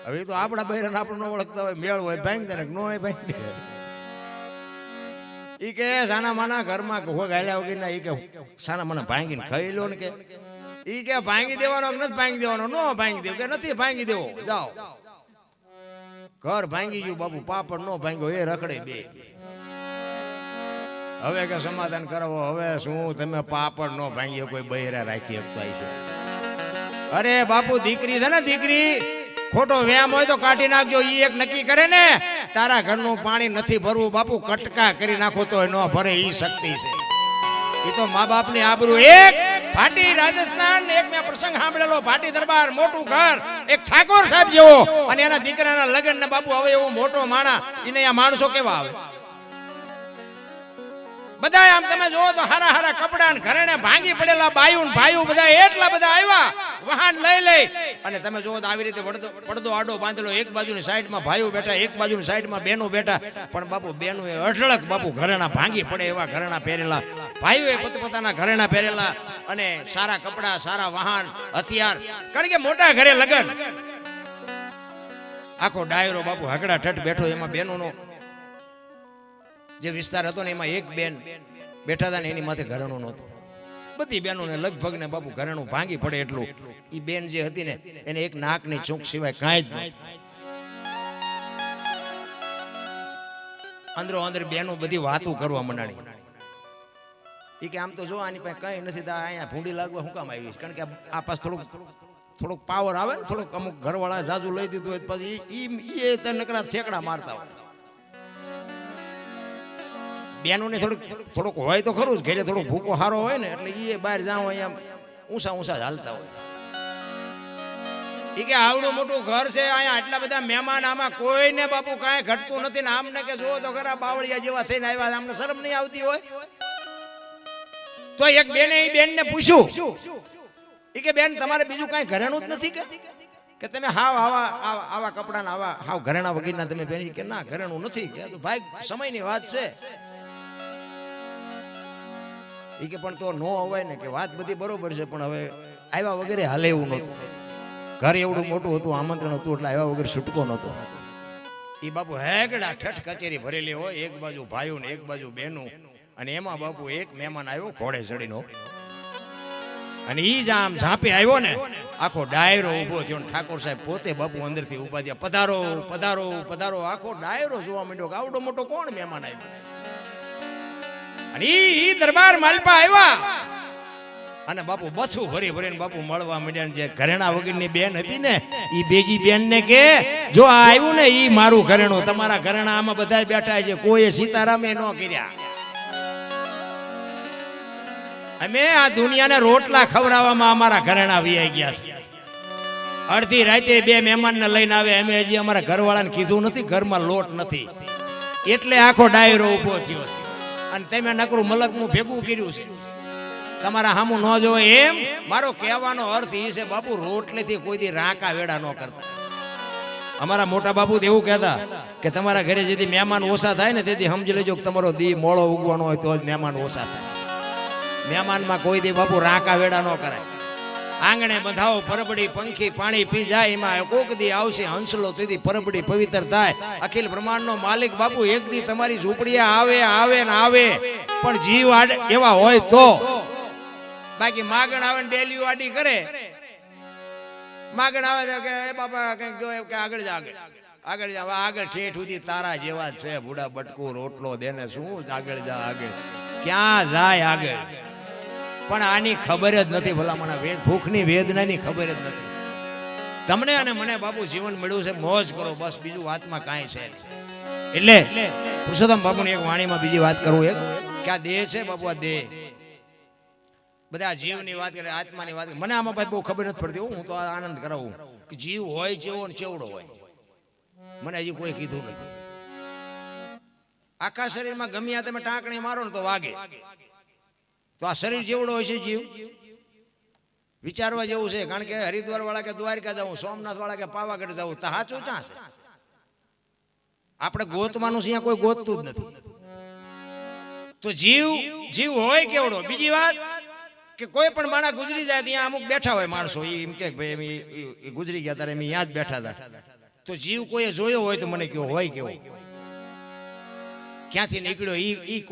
હવે તો આપણા બહેરાને આપણે ન ઓળખતા હોય, મેળ હોય ભાંગી દે ને ન હોય ભાંગી દે. એ કે સાના માના ઘરમાં ગાલ્યા વગર ના. એ કે સાના માના ભાંગીને ખાઈ લો ને. કે એ કે ભાંગી દેવાનો કે નથી ભાંગી દેવાનો? ન ભાંગી દેવો. કે નથી ભાંગી દેવો, જાઓ. ઘર ભાંગી ગયું બાપુ, પાપડ નો ભાંગ્યો, એ રખડે બે. હવે કે સમાધાન કરાવો. હવે શું તમે પાપડ નો ભાંગ્યો કોઈ બહેરા રાખી શકતા છે? અરે બાપુ દીકરી છે ને, દીકરી ખોટો વ્યામ હોય તો કાઢી નાખજો. ઈ એક નક્કી કરે ને તારા ઘરનું પાણી નથી ભરવું બાપુ, કટકા કરી નાખો તો ન ભરે. ઈ શક્તિ છે. એ તો મા બાપની આબરૂ એક ભાટી રાજસ્થાન એક મેં પ્રસંગ સાંભળેલો, ભાટી દરબાર મોટું ઘર, એક ઠાકોર સાહેબ જેવો અને એના દીકરાના લગ્ન ને બાપુ હવે એવો મોટો માણા, એને આ માણસો કેવા આવે બધા આમ તમે જોવો તો હારા હારા કપડા ને ઘરેણે ભાંગી પડેલા બાયું ને ભાઈઓ બધા એટલા બધા આવ્યા વાહન લઈ અને તમે જોવો તો આવી રીતે પડદો આડો બાંધેલો, એક બાજુની સાઈડમાં ભાઈઓ બેઠા, એક બાજુની સાઈડમાં બહેનો બેઠા, પણ બાપુ બહેનો એ અઢળક બાપુ ઘરેણા ભાંગી પડે એવા ઘરેણા પહેરેલા, ભાઈઓ એ પોતપોતાના ઘરેણા પહેરેલા અને સારા કપડા, સારા વાહન, હથિયાર, કારણ કે મોટા ઘરે લગન, આખો ડાયરો બાપુ હકડા ઠઠ બેઠો, એમાં બહેનોનો જે વિસ્તાર હતો ને એમાં એક બેન બેઠા હતા ને એની માથે ઘરેણું નહોતું, બધી બહેનોને લગભગ ને બાપુ ઘરેણું ભાંગી પડે એટલું. એ બેન જે હતી ને એને એક નાકની ચૂંક સિવાય કાંઈ જ નહીં. અંદરો અંદર બેનો બધી વાતું કરવા મંડાણી. એ કે આમ તો જો આની પાસે કઈ નથી, અહીંયા ભૂંડી લાગવા શું કામ આવી, કારણ કે આ પાસ થોડુંક પાવર આવે ને, થોડુંક અમુક ઘરવાળા જાજુ લઈ દીધું હોય પછી એ નકરા ઠેકડા મારતા હોય. બેનોને થોડુંક હોય તો ખરું જ, ઘરે થોડુંક ભૂકો હારો હોય ને એટલે એ બહાર જાવ અહીંયા ઊંચા હાલતા હોય. એ કે આવડું મોટું ઘર છે, અહીંયા આટલા બધા મહેમાન, આમાં કોઈને બાપુ કાંઈ ઘટતું નથી ને આમને કે જોવો તો ખરા બાવળિયા જેવા થઈને આવ્યા, આમને શરમ નહીં આવતી હોય? તો એક બેને એ બેનને પૂછ્યું, એ કે બેન તમારે બીજું કાંઈ ઘરેણું જ નથી કે તમે હાવ આવા કપડા આવા હાવ ઘરેણા વગેરેના તમે પહેરી? કે ના ઘરેણું નથી. કે ભાઈ સમયની વાત છે. એ કે પણ તો નો હોય ને, કે વાત બધી બરોબર છે પણ હવે આવ્યા વગેરે હાલે એવું નહોતું, ઘર એવડું મોટું હતું, આમંત્રણ હતું એટલે આવ્યા વગેરે છૂટકો નહોતો. એ બાપુ હેગડા ઠઠ કચેરી ભરેલી હોય, એક બાજુ ભાઈઓ ને એક બાજુ બહેનો, અને એમાં બાપુ એક મહેમાન આવ્યો ઘોડે ચડીનો, અને ઈ જ આમ ઝાંપે આવ્યો ને આખો ડાયરો ઉભો થયો. ઠાકોર સાહેબ પોતે બાપુ અંદરથી ઉભા થયા, પધારો પધારો પધારો. આખો ડાયરો જોવા માંડ્યો કે આવડો મોટો કોણ મહેમાન આવ્યો. અને ઈ દરબાર માલપા આવ્યા અને બાપુ બછું ભરી ભરીને બાપુ મળવા માંડ્યા. જે ઘરેણા વગરની બેન હતી ને ઈ બેજી બેન ને કે જો આ આવ્યું ને ઈ મારું ઘરેણું, તમારા ઘરેણા આમાં બધા બેઠા છે, કોઈ સીતારામે ન કર્યા. અમે આ દુનિયાને રોટલા ખવડાવવામાં અમારા ઘરેણા વીઆઈ ગયા છે. અડધી રાતે બે મહેમાનને લઈને આવે, અમે હજી અમારા ઘરવાળાને કીધું નથી ઘરમાં લોટ નથી, એટલે આખો ડાયરો ઉભો થયો છે. અને તમે નકરું મલકનું ભેગું કર્યું છે, તમારા સામું ન જોવે એમ. મારો કહેવાનો અર્થ એ છે બાપુ, રોટલેથી કોઈ દી રાંકા વેડા ન કરતા. અમારા મોટા બાપુ એવું કહેતા કે તમારા ઘરે જેથી મહેમાન ઓછા થાય ને તેથી સમજી લેજો કે તમારો દી મોળો ઉગવાનો હોય તો જ મહેમાન ઓછા થાય. મહેમાનમાં કોઈ દી બાપુ રાંકા વેડા ન કરાય. આંગણે બંધાવો પરબડી, પંખી પાણી પી જાય, એમાં કોક દી આવશે હંસલો, તેથી પરબડી પવિત્ર થાય. અખિલ બ્રહ્માંડનો માલિક બાપુ એક દી તમારી ઝૂંપડીએ આવે આવે ને આવે, પણ જીવ એવા હોય તો. બાકી માગણ આવે ને ડેલીઓ આડી કરે, માગણ આવે કે એ બાપા કઈક જો કે આગળ જા આગળ જા, આગળ ઠેઠ સુધી તારા જેવા જ છે, બુડા બટકું રોટલો દેને શું આગળ જા આગળ, ક્યાં જાય આગળ. પણ આની ખબર જ નથી, ભલા મને ભૂખની વેદનાની ખબર જ નથી. તમને અને મને બાપુ જીવન મળ્યું છે, મોજ કરો બસ, બીજું વાતમાં કાંઈ છે. એટલે પુરુષોત્તમ બાપુની એક વાણીમાં બીજી વાત કરું, એક કે આ દેહ છે બાપુ, આ દેહ બધા જીવની વાત કરે, આત્માની વાત કરે. મને આમાં ભાઈ બહુ ખબર નથી પડતી, હું તો આનંદ કરાવું કે જીવ હોય જેવો ને ચેવડો હોય, મને હજી કોઈ કીધું નથી. આખા શરીરમાં ગમ્યા તમે ટાંકણી મારો ને તો વાગે, તો આ શરીર જેવડો હોય છે જીવ, વિચારવા જેવું છે. કારણ કે હરિદ્વાર વાળા કે દ્વારકા જવું, સોમનાથ વાળા કે પાવાગઢ જવું, તો સાચું ક્યાં છે? આપણે ગોતવાનું છે, કોઈ ગોતતું જ નથી. તો જીવ હોય કેવડો. બીજી વાત કે કોઈ પણ માણસ ગુજરી જાય ત્યાં અમુક બેઠા હોય માણસો, એમ કે ભાઈ એમ ગુજરી ગયા ત્યારે એમ ત્યાં જ બેઠા હતા, તો જીવ કોઈએ જોયો હોય તો મને કયો હોય કેવો, ક્યાંથી નીકળ્યો ઈ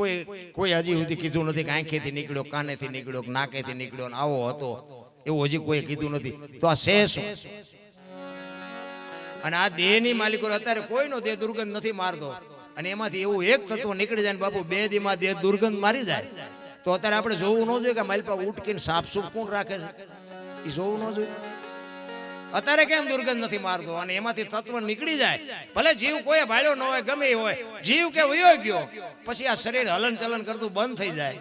કોઈ હજી સુધી કીધું નથી કે આંખેથી નીકળ્યો, કાનેથી નીકળ્યો, નાકેથી નીકળ્યો, આવો હતો એવું હજી કોઈ કીધું નથી. તો આ છે શું? અને આ દેહની માલિકો અત્યારે કોઈનો દેહ દુર્ગંધ નથી મારતો, અને એમાંથી એવું એક તત્વ નીકળી જાય ને બાપુ 2 દીમાં દેહ દુર્ગંધ મારી જાય, તો અત્યારે આપણે જોવું ન જોઈએ કે મારી પાસે ઉટકીને સાફસૂફ કોણ રાખે છે, એ જોવું ન જોઈએ. અત્યારે કેમ દુર્ગંધ નથી મારતો, અને એમાંથી તત્વ નીકળી જાય, ભલે જીવ કોઈ ભાળ્યો ન હોય, ગમે હોય, જીવ કે વયો ગયો પછી આ શરીર હલન ચલન કરતું બંધ થઈ જાય,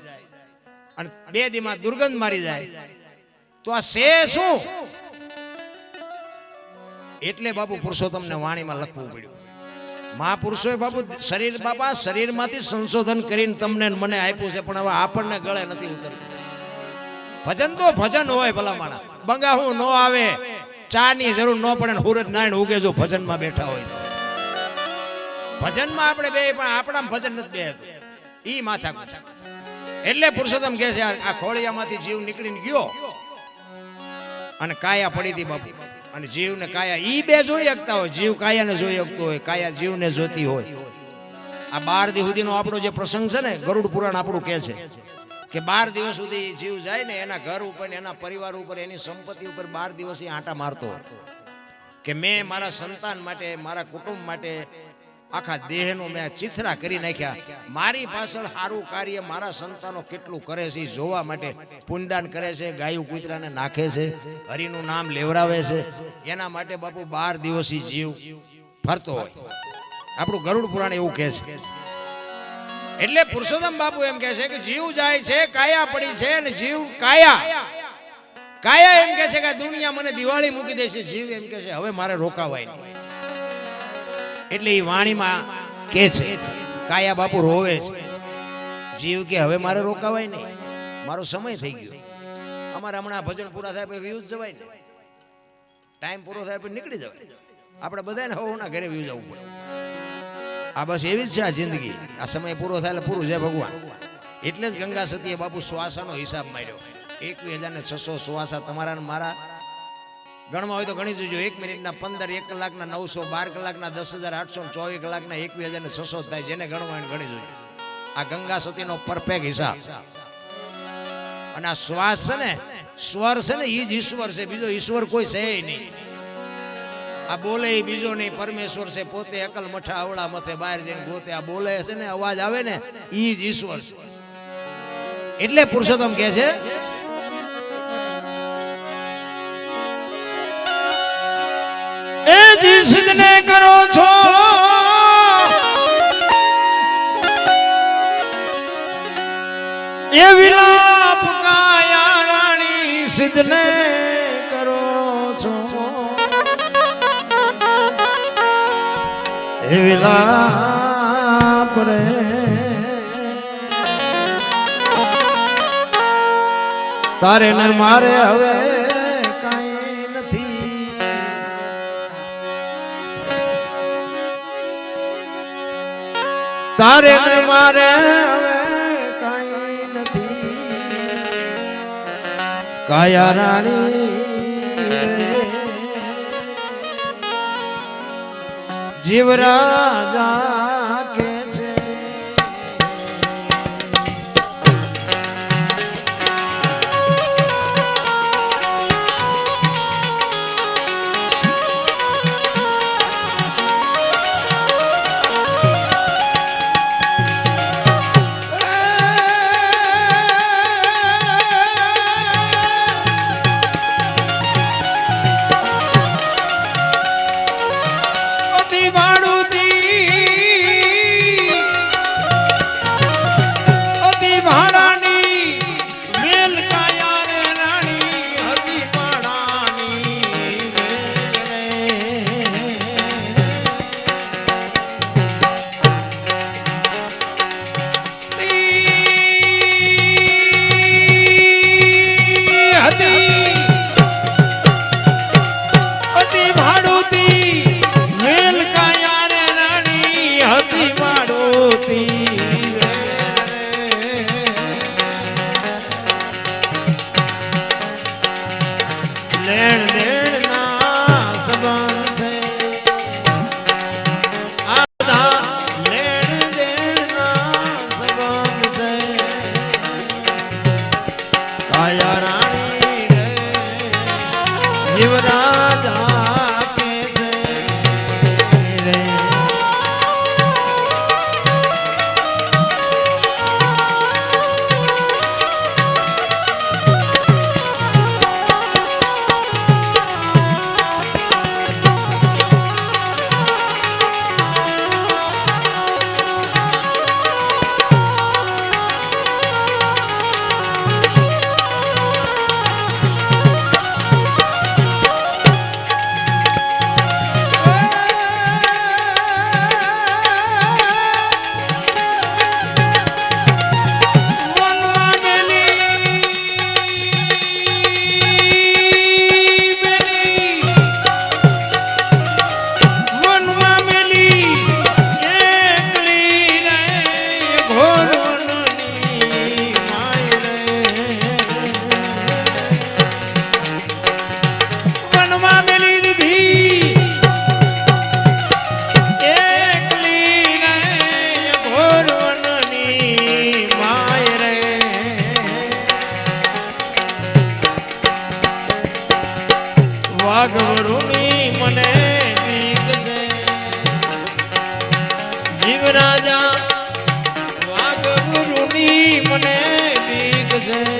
અને 2 દીમાં દુર્ગંધ મારી જાય તો આ છે શું? એટલે બાપુ પુરુષોત્તમને વાણીમાં લખવું પડ્યું. મહાપુરુષોએ બાપુ શરીર બાપા શરીરમાંથી સંશોધન કરીને તમને મને આપ્યું છે, પણ હવે આપણને ગળે નથી ઉતરતું. ભજન તો ભજન હોય ભલા માણા, બંગાહું ન આવે, ચા ની જરૂર ન પડે ને સૂરજ નારાયણ ઉગે જો ભજનમાં બેઠા હોય. ભજનમાં આપણે બે પણ આપણા ભજન નથી બેહતું, ઈ માથા કૂટ. એટલે પુરુષોત્તમ કહે છે આ ખોળિયામાંથી જીવ નીકળીને ગયો અને કાયા પડી હતી બાપુ, અને જીવ ને કાયા ઈ બે જોઈ શકતા હોય. જીવ કાયાને જોઈ શકતો હોય, કાયા જીવને જોતી હોય. આ 12 દિવસ સુધીનો આપણો જે પ્રસંગ છે ને, ગરુડ પુરાણ આપણું કહે છે કે 12 દિવસ સુધી જીવ જાય ને એના ઘર ઉપર, એના પરિવાર ઉપર, એની સંપત્તિ ઉપર 12 દિવસ આંટા મારતો હોય કે મેં મારા સંતાન માટે, મારા કુટુંબ માટે આખા દેહનું મેં ચિથરા કરી નાખ્યા. મારી પાછળ સારું કાર્ય મારા સંતાનો કેટલું કરે છે જોવા માટે પુણ્યદાન કરે છે, ગાયું કૂતરાને નાખે છે, હરિનું નામ લેવરાવે છે. એના માટે બાપુ 12 દિવસી જીવ ફરતો હોય. આપણું ગરુડ પુરાણ એવું કહે છે. એટલે પુરુષોત્તમ બાપુ એમ કહે છે કે જીવ જાય છે, કાયા પડી છે, અને જીવ કાયા એમ કહે છે કે દુનિયા મને દિવાળી મૂકી દે છે. જીવ એમ કહે છે હવે મારે રોકાવાય નહીં. એટલે એ વાણીમાં કે છે, કાયા બાપુ રોવે છે, જીવ કે હવે મારે રોકાવાય નહીં, મારો સમય થઈ ગયો. અમારે હમણાં ભજન પૂરા થાય પછી વ્યૂઝ જવાય ને, ટાઈમ પૂરો થાય પછી નીકળી જવાય. આપણે બધાને હવના ઘરે વ્યૂઝ જવું પડે. આ બસ એવી જ છે આ જિંદગી. આ સમય પૂરો થાય એટલે પૂરું છે ભગવાન. એટલે જ ગંગા સતીએ બાપુ શ્વાસાનો હિસાબ માર્યો. 21,600 શ્વાસા તમારા ને મારા ગણવા હોય તો ગણી જોજો. 1 મિનિટના 15, 1 કલાકના 900, 12 કલાકના 10,800, 24 કલાકના 21,600 થાય. જેને ગણવા હોય ગણી જોજો. આ ગંગા સતીનો પરફેક્ટ હિસાબ. અને આ શ્વાસ છે ને, સ્વર છે ને, એ જ ઈશ્વર છે, બીજો ઈશ્વર કોઈ છે નહીં. આ બોલે એ બીજો નહીં, પરમેશ્વર છે પોતે. અકલ મઠા અવળા મથે બહાર જઈને ગોતે. આ બોલે છે ને, અવાજ આવે ને, એ જ ઈશ્વર છે. એટલે પુરુષોત્તમ કહે છે એ જી સિદ્ધને કરો છો એ વિલાપ કાયા રાણી સિદ્ધને કરો છો એ વિલાપ રે તારે ને મારે હવે કાંઈ નથી. તારે ને મારે હવે કાંઈ નથી. કાયા રાણી જીવરાજા કે છે મને બીક છે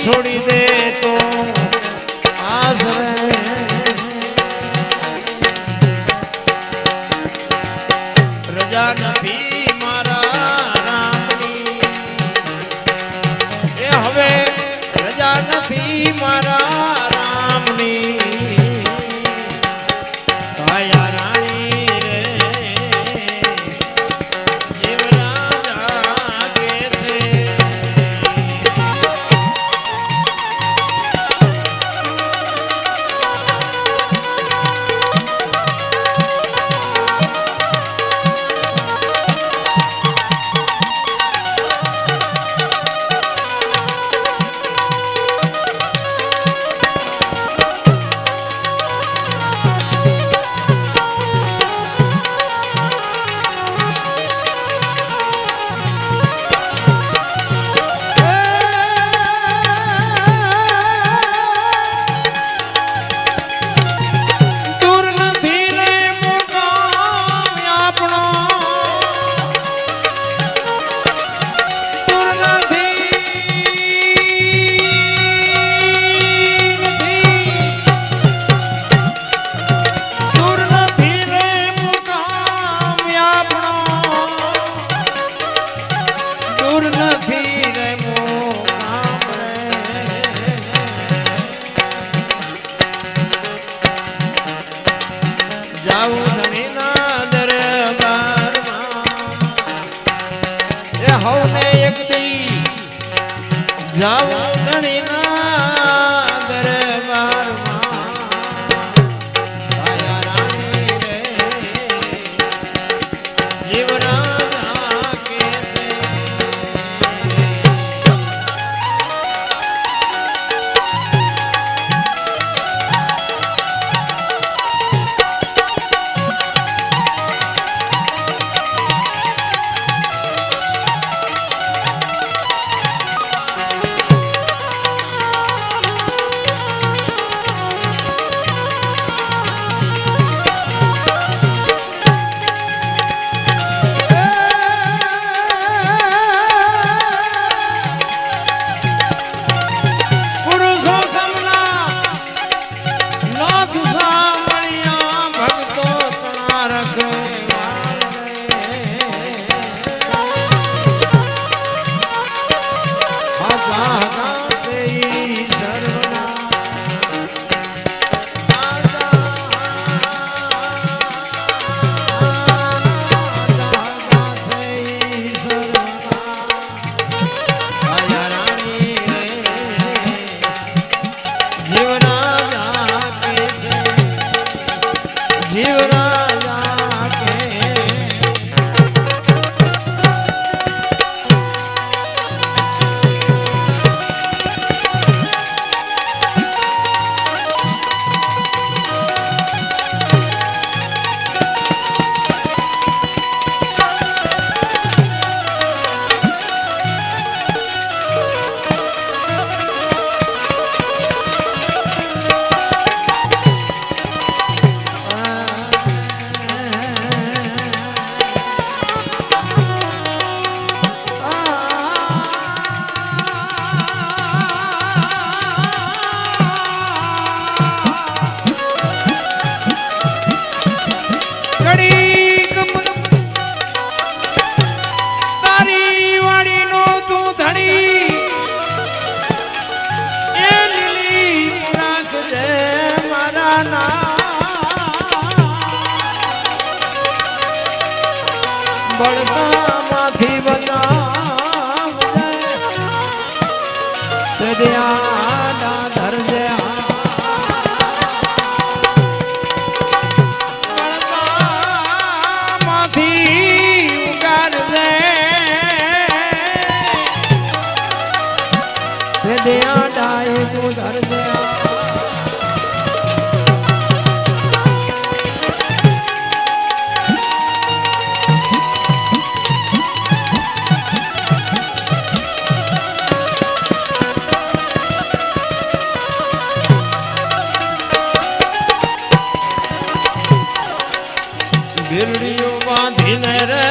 છોડી દે તો આશરે રજા નથી મારા રામની એ હવે રજા નથી મારા રામની કાયા રાણી રે જીવ રાજા કે છે જાઓ ધણીના દરબારમાં કાયા રાણી રે જીવ રાજા કે છે વીરડીઓ બાંધીને રે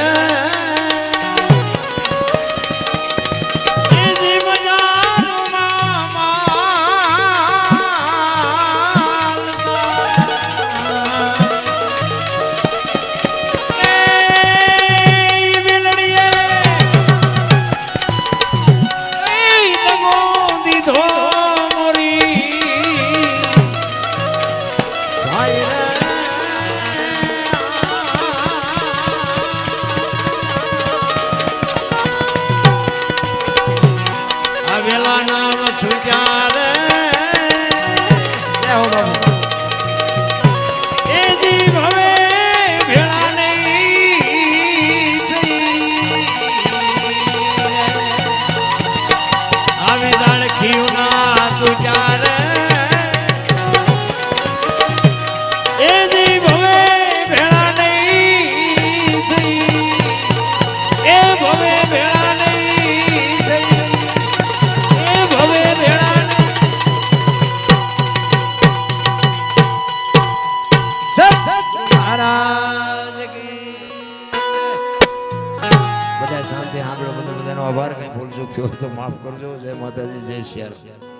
વેલા નામ છૂટ્યા રે એ જીવ હવે ભેળા નહીં થઈ આવી દાડખીયું ના તૂટ્યા રે એ જીવ હવે ભેળા નહીં થઈ એ ભવે ભેળા નહીં થઈ શાંતિ સાંભળો, બધાનો આભાર. કઈ ભૂલ ચૂક થયો તો માફ કરજો. જય માતાજી, જય શ્રી રામ.